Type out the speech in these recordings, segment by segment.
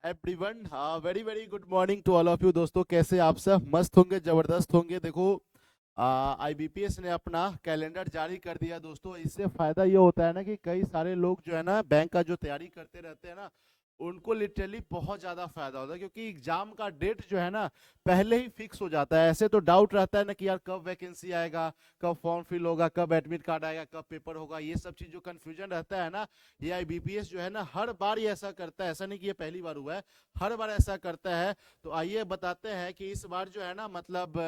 Everyone, very very good morning to all of you. दोस्तों, कैसे आप सब? मस्त होंगे, जबरदस्त होंगे। देखो, आईबीपीएस ने अपना कैलेंडर जारी कर दिया दोस्तों। इससे फायदा ये होता है ना कि कई सारे लोग जो है ना बैंक का जो तैयारी करते रहते हैं ना, उनको लिटरली बहुत ज़्यादा फायदा होता है, क्योंकि एग्जाम का डेट जो है ना पहले ही फिक्स हो जाता है। ऐसे तो डाउट रहता है ना कि यार कब वैकेंसी आएगा, कब फॉर्म फिल होगा, कब एडमिट कार्ड आएगा, कब पेपर होगा, ये सब चीज़ जो कन्फ्यूजन रहता है ना, ये आईबीपीएस जो है ना हर बार ये ऐसा करता है। ऐसा नहीं कि ये पहली बार हुआ है, हर बार ऐसा करता है। तो आइए बताते हैं कि इस बार जो है ना, मतलब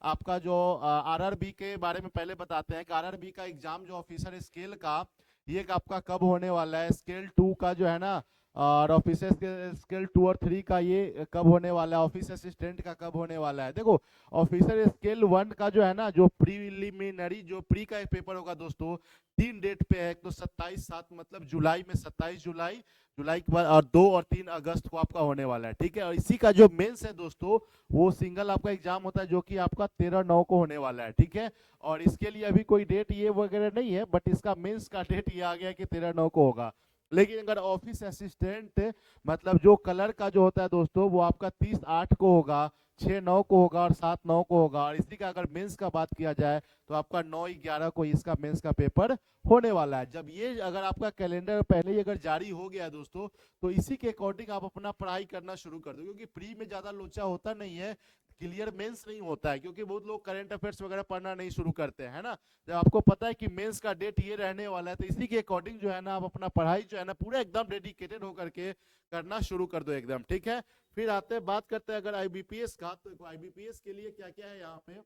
आपका जो आरआरबी के बारे में पहले बताते हैं कि आरआरबी का एग्जाम जो ऑफिसर स्केल का, ये आपका कब होने वाला है। स्केल 2 का जो है ना, और ऑफिसर स्केल 2 और 3 का ये कब होने वाला है, ऑफिस असिस्टेंट का कब होने वाला है। देखो, ऑफिसर स्केल 1 का जो है ना, जो प्रीलिमिनरी जो प्री का एक पेपर होगा दोस्तों, 3 डेट पे है। एक तो 27/7 मतलब जुलाई में, 27 जुलाई, जुलाई के बाद, और 2 और 3 अगस्त को आपका होने वाला है। ठीक है, और इसी का जो मेंस है दोस्तों, वो सिंगल आपका एग्जाम होता है, जो कि आपका 13/9 को होने वाला है। ठीक है, और इसके लिए अभी कोई डेट ये वगैरह नहीं है, बट इसका मेंस का डेट ये आ गया कि 13/9 को होगा। लेकिन अगर ऑफिस असिस्टेंट, मतलब जो कलर का जो होता है दोस्तों, वो आपका 30/8 को होगा, 6/9 को होगा और 7/9 को होगा। और इसी का अगर मेंस का बात किया जाए तो आपका 9/11 को इसका मेंस का पेपर होने वाला है। जब ये अगर आपका कैलेंडर पहले ही अगर जारी हो गया है दोस्तों, तो इसी के अकॉर्डिंग आप अपना पढ़ाई करना शुरू कर दो, क्योंकि प्री में ज़्यादा लोचा होता नहीं है, क्लियर मेंस नहीं होता है, क्योंकि बहुत लोग करंट अफेयर्स वगैरह पढ़ना नहीं शुरू करते हैं ना। जब आपको पता है कि मेंस का डेट ये रहने वाला है, तो इसी के अकॉर्डिंग जो है ना, आप अपना पढ़ाई जो है ना पूरा एकदम डेडिकेटेड होकर के करना शुरू कर दो एकदम। ठीक है, फिर आते हैं बात करते हैं अगर आईबीपीएस का, तो आईबीपीएस के लिए क्या क्या है यहाँ पे।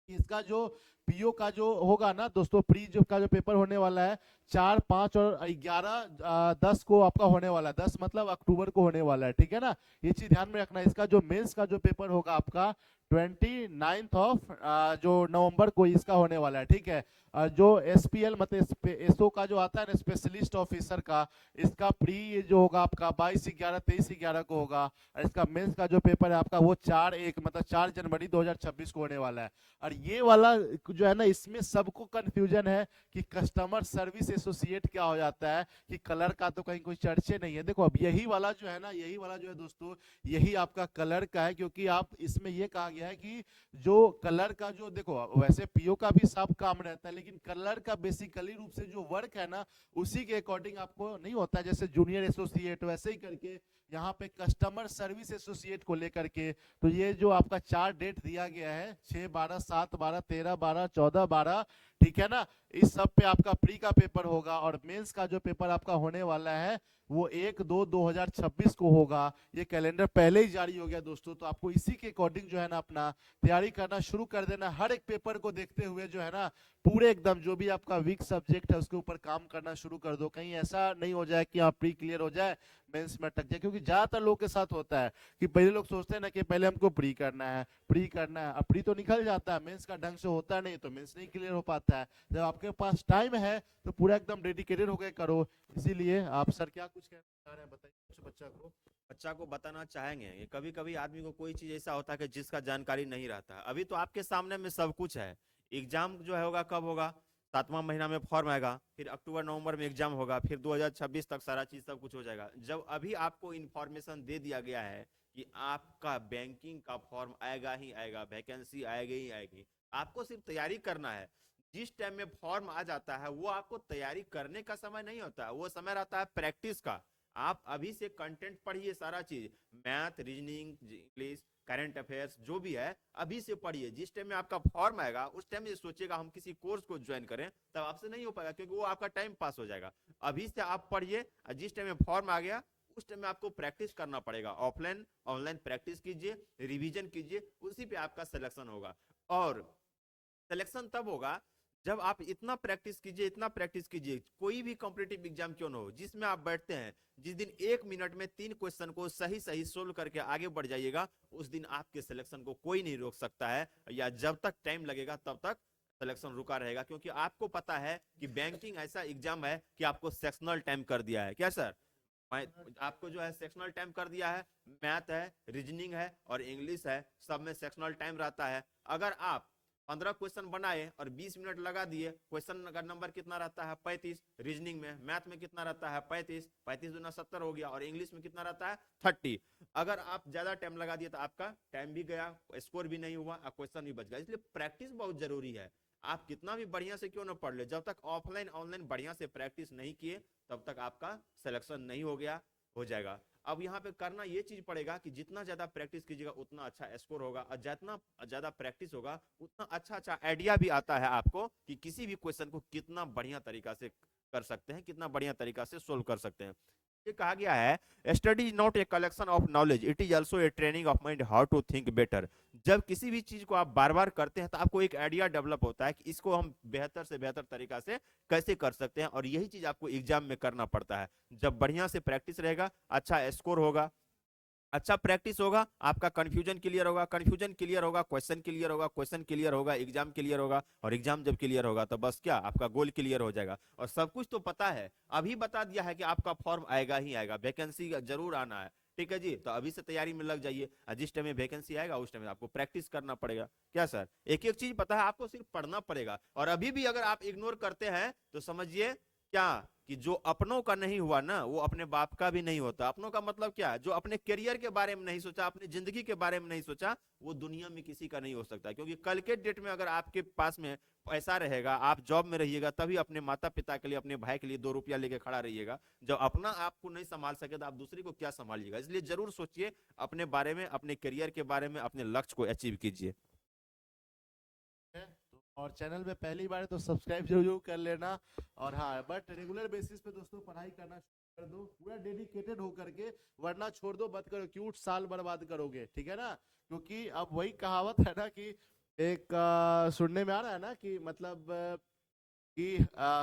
इसका जो पीओ का जो होगा ना दोस्तों, प्री जो का जो पेपर होने वाला है, 4, 5 और 11, 10 को आपका होने वाला है। 10 मतलब अक्टूबर को होने वाला है। ठीक है ना, ये चीज ध्यान में रखना। इसका जो मेंस का जो पेपर होगा आपका 29 जो नवंबर को इसका होने वाला है। ठीक है, जो एसपीएल मतलब एसओ का जो आता है ना, स्पेशलिस्ट ऑफिसर का, इसका प्री जो होगा आपका 22/11, 23/11 को होगा। और इसका मेंस का जो पेपर है आपका, वो 4/1 मतलब 4 जनवरी 2026 को होने वाला है। और ये वाला जो है ना, इसमें सबको कंफ्यूजन है कि कस्टमर सर्विस एसोसिएट क्या हो जाता है, कि कलर का तो कहीं कोई चर्चे नहीं है। देखो, अब यही वाला जो है ना, यही वाला जो है दोस्तों, यही आपका कलर का है, क्योंकि आप इसमें ये कहा गया है कि जो कलर का जो, देखो वैसे पीओ का भी सब काम रहता है, लेकिन कलर का बेसिकली रूप से जो वर्क है ना, उसी के अकॉर्डिंग आपको नहीं होता है। जैसे जूनियर एसोसिएट वैसे ही करके यहाँ पे कस्टमर सर्विस एसोसिएट को लेकर के, तो ये जो आपका 4 डेट दिया गया है, 6, 12, 7, 12, 13, 12, 14, 12, ठीक है ना, इस सब पे आपका प्री का पेपर होगा। और मेंस का जो पेपर आपका होने वाला है, वो 1/2/2026 को होगा। ये कैलेंडर पहले ही जारी हो गया दोस्तों, तो आपको इसी के अकॉर्डिंग जो है ना अपना तैयारी करना शुरू कर देना। हर एक पेपर को देखते हुए जो है ना, पूरे एकदम जो भी आपका वीक सब्जेक्ट है उसके ऊपर काम करना शुरू कर दो। कहीं ऐसा नहीं हो जाए कि आप प्री क्लियर हो जाए, मेंस में अटक जाए। क्योंकि ज्यादातर लोग के साथ होता है कि पहले लोग सोचते हैं ना कि पहले हमको प्री करना है, प्री करना है। अब प्री तो निकल जाता है, मेंस का ढंग से होता नहीं, तो मेंस नहीं क्लियर हो पाता है। जब आपके पास टाइम है तो पूरा एकदम डेडिकेटेड होकर करो। इसीलिए आप सर क्या कुछ कहना चाह रहे हैं, बताइए कुछ बच्चा को बताना चाहेंगे ये कभी कभी आदमी को कोई चीज ऐसा होता है कि जिसका जानकारी नहीं रहता। अभी तो आपके सामने में सब कुछ है। एग्जाम जो है होगा कब होगा? 7वां महीना में फॉर्म आएगा, फिर अक्टूबर नवंबर में एग्जाम होगा, फिर 2026 तक सारा चीज सब कुछ हो जाएगा। जब अभी आपको इन्फॉर्मेशन दे दिया गया है कि आपका बैंकिंग का फॉर्म आएगा ही आएगा, वैकेंसी आएगी ही आएगी, आपको सिर्फ तैयारी करना है। जिस टाइम में फॉर्म आ जाता है वो आपको तैयारी करने का समय नहीं होता है, वो समय रहता है प्रैक्टिस का। आप अभी से कंटेंट पढ़िए, सारा चीज, math, reasoning, English, current affairs जो भी है अभी से पढ़िए। जिस टाइम में आपका फॉर्म आएगा उस टाइम में सोचिएगा हम किसी कोर्स को ज्वाइन करें, तब आपसे नहीं हो पाएगा, क्योंकि वो आपका टाइम पास हो जाएगा। अभी से आप पढ़िए, और जिस टाइम में फॉर्म आ गया उस टाइम में आपको प्रैक्टिस करना पड़ेगा। ऑफलाइन ऑनलाइन प्रैक्टिस कीजिए, रिवीजन कीजिए, उसी पे आपका सिलेक्शन होगा। और सिलेक्शन तब होगा जब आप इतना प्रैक्टिस कीजिए, इतना प्रैक्टिस कीजिए। कोई भी कॉम्पिटेटिव एग्जाम क्यों ना हो, जिसमें आप बैठते हैं, जिस दिन 1 मिनट में 3 क्वेश्चन को सही सही सोल्व करके आगे बढ़ जाइएगा, उस दिन आपके सिलेक्शन को कोई नहीं रोक सकता है। या जब तक टाइम लगेगा तब तक सिलेक्शन रुका रहेगा, क्योंकि आपको पता है कि बैंकिंग ऐसा एग्जाम है कि आपको सेक्शनल टाइम कर दिया है। क्या सर? आपको जो है सेक्शनल टाइम कर दिया है। मैथ है, रीजनिंग है और इंग्लिश है, सब में सेक्शनल टाइम रहता है। अगर आप 15 क्वेश्चन बनाए और 20 मिनट लगा दिए, क्वेश्चन का नंबर कितना रहता है 35, रीजनिंग में, मैथ में कितना रहता है 35, 35 दूना 70 हो गया, और इंग्लिश में कितना रहता है 30। अगर आप ज्यादा टाइम लगा दिए तो आपका टाइम भी गया, स्कोर भी नहीं हुआ और क्वेश्चन भी बच गया। इसलिए प्रैक्टिस बहुत जरूरी है। आप कितना भी बढ़िया से क्यों ना पढ़ ले, जब तक ऑफलाइन ऑनलाइन बढ़िया से प्रैक्टिस नहीं किए तब तक आपका सिलेक्शन नहीं हो जाएगा। अब यहाँ पे करना ये चीज पड़ेगा कि जितना ज्यादा प्रैक्टिस कीजिएगा उतना अच्छा स्कोर होगा, और जितना ज्यादा प्रैक्टिस होगा उतना अच्छा अच्छा आइडिया भी आता है आपको कि किसी भी क्वेश्चन को कितना बढ़िया तरीका से कर सकते हैं, कितना बढ़िया तरीका से सोल्व कर सकते हैं। ये कहा गया है, study is not a collection of knowledge, it is also a training of mind how to think better. जब किसी भी चीज को आप बार बार करते हैं तो आपको एक आइडिया डेवलप होता है कि इसको हम बेहतर से बेहतर तरीका से कैसे कर सकते हैं, और यही चीज आपको एग्जाम में करना पड़ता है। जब बढ़िया से प्रैक्टिस रहेगा, अच्छा स्कोर होगा, अच्छा प्रैक्टिस होगा, आपका कंफ्यूजन क्लियर होगा, कंफ्यूजन क्लियर होगा, क्वेश्चन क्लियर होगा, क्वेश्चन क्लियर होगा, एग्जाम क्लियर होगा, और एग्जाम जब क्लियर होगा तो बस क्या, आपका गोल क्लियर हो जाएगा। और सब कुछ तो पता है, अभी बता दिया है कि आपका फॉर्म आएगा ही आएगा, वैकेंसी जरूर आना है, ठीक है जी। तो अभी से तैयारी में लग जाइए, जिस टाइम में वैकेंसी आएगा उस टाइम में आपको प्रैक्टिस करना पड़ेगा। क्या सर, एक एक चीज पता है आपको, सिर्फ पढ़ना पड़ेगा। और अभी भी अगर आप इग्नोर करते हैं तो समझिए क्या, कि जो अपनों का नहीं हुआ ना वो अपने बाप का भी नहीं होता। अपनों का मतलब क्या है, जो अपने करियर के बारे में नहीं सोचा, अपनी जिंदगी के बारे में नहीं सोचा, वो दुनिया में किसी का नहीं हो सकता। क्योंकि कल के डेट में अगर आपके पास में पैसा रहेगा, आप जॉब में रहिएगा, तभी अपने माता पिता के लिए, अपने भाई के लिए 2 रुपया लेके खड़ा रहिएगा। जब अपना आपको नहीं संभाल सके तो आप दूसरे को क्या संभालिएगा। इसलिए जरूर सोचिए अपने बारे में, अपने करियर के बारे में, अपने लक्ष्य को अचीव कीजिए। और चैनल पे पहली बार है तो सब्सक्राइब जरूर कर लेना। और हाँ, बट रेगुलर बेसिस पे दोस्तों पढ़ाई करना शुरू कर दो, पूरा डेडिकेटेड होकर के, वरना छोड़ दो, मत करो, क्यों साल बर्बाद करोगे, ठीक है ना। क्योंकि अब वही कहावत है ना कि एक सुनने में आ रहा है ना कि मतलब कि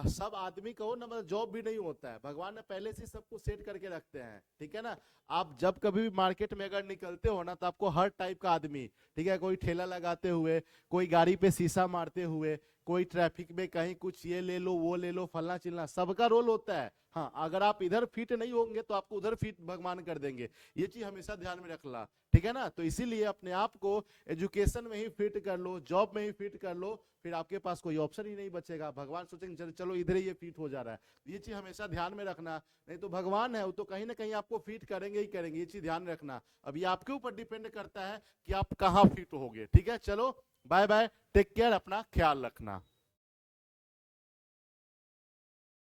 सब आदमी को ना मतलब जॉब भी नहीं होता है, भगवान ने पहले से सबको सेट करके रखते हैं, ठीक है ना। आप जब कभी भी मार्केट में अगर निकलते हो ना तो आपको हर टाइप का आदमी, ठीक है, कोई ठेला लगाते हुए, कोई गाड़ी पे शीशा मारते हुए, कोई ट्रैफिक में कहीं कुछ ये ले लो वो ले लो फलना चिलना, सबका रोल होता है। हाँ, अगर आप इधर फिट नहीं होंगे तो आपको उधर फिट भगवान कर देंगे, ये चीज हमेशा ध्यान में रखना, ठीक है ना। तो इसीलिए अपने आप को एजुकेशन में ही फिट कर लो, जॉब में ही फिट कर लो, फिर आपके पास कोई ऑप्शन ही नहीं बचेगा। भगवान सोचेंगे चलो इधर ही ये फिट हो जा रहा है, ये चीज हमेशा ध्यान में रखना। नहीं तो भगवान है वो तो कहीं ना कहीं आपको फिट करेंगे ही करेंगे, ये चीज ध्यान रखना। अब ये आपके ऊपर डिपेंड करता है कि आप कहाँ फिट होगे, ठीक है। चलो बाय बाय, टेक केयर, अपना ख्याल रखना।